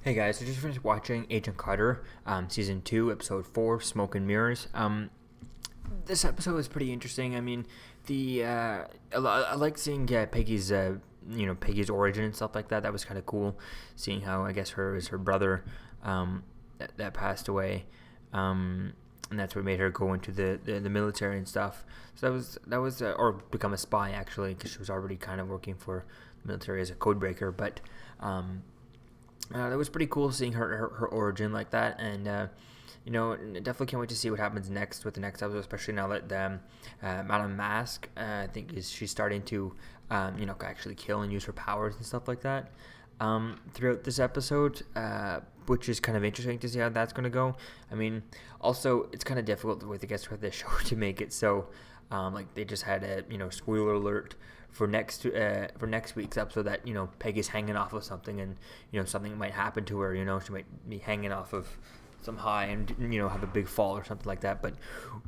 Hey guys, I just finished watching Agent Carter, season 2, episode 4, Smoke and Mirrors. This episode was pretty interesting. I mean, I like seeing Peggy's Peggy's origin and stuff like that. That was kind of cool, seeing how I guess her brother that passed away, and that's what made her go into the military and stuff. So that was or become a spy actually, because she was already kind of working for the military as a code breaker, but. That was pretty cool seeing her origin like that, and definitely can't wait to see what happens next with the next episode, especially now that Madame Mask, I think she's starting to actually kill and use her powers and stuff like that throughout this episode, which is kind of interesting to see how that's going to go. I mean, also it's kind of difficult with the show to make it so they just had a spoiler alert for next week's episode that Peggy's hanging off of something, and something might happen to her. She might be hanging off of some high and have a big fall or something like that. But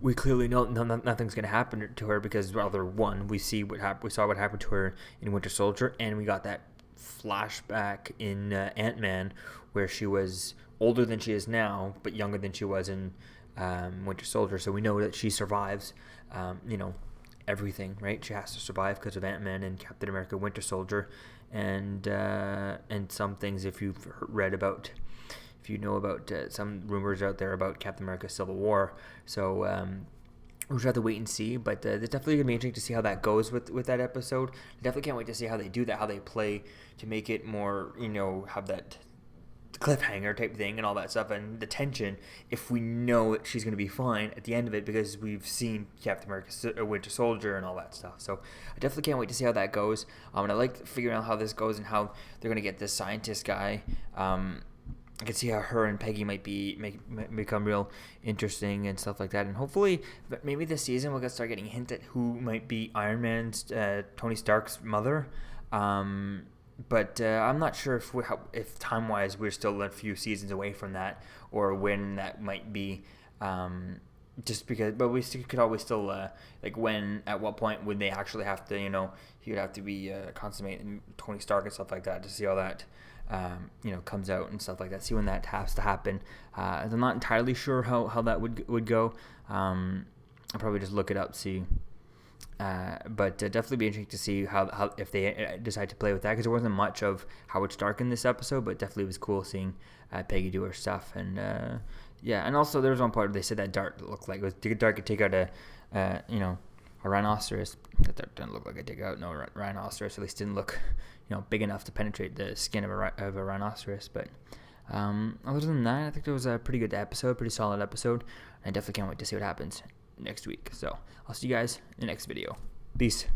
we clearly know nothing's going to happen to her because we saw what happened to her in Winter Soldier, and we got that flashback in Ant-Man where she was older than she is now but younger than she was in Winter Soldier. So we know that she survives everything, right? She has to survive because of Ant-Man and Captain America Winter Soldier, and some things if you know about some rumors out there about Captain America Civil War. So we'll have to wait and see, but it's definitely going to be interesting to see how that goes with that episode. I definitely can't wait to see how they do that, how they play to make it more, have that cliffhanger type thing and all that stuff, and the tension if we know that she's going to be fine at the end of it because we've seen Captain America Winter Soldier and all that stuff. So I definitely can't wait to see how that goes, and I like figuring out how this goes and how they're going to get this scientist guy. I can see how her and Peggy might become real interesting and stuff like that, and hopefully maybe this season we'll start getting a hint at who might be Iron Man's Tony Stark's mother. But I'm not sure if time-wise we're still a few seasons away from that, or when that might be. Just because, but we could always still at what point would they actually have to, he would have to be consummating Tony Stark and stuff like that to see how that comes out and stuff like that. See when that has to happen. I'm not entirely sure how that would go. I'll probably just look it up, see. But definitely be interesting to see how if they decide to play with that, because there wasn't much of Howard Stark in this episode, but definitely was cool seeing Peggy do her stuff, and and also there was one part where they said that dart looked like dart could take out a rhinoceros. That dart didn't look like it take out no rhinoceros, at least didn't look big enough to penetrate the skin of a rhinoceros. But other than that, I think it was a pretty good episode, pretty solid episode. I definitely can't wait to see what happens next week. So I'll see you guys in the next video. Peace.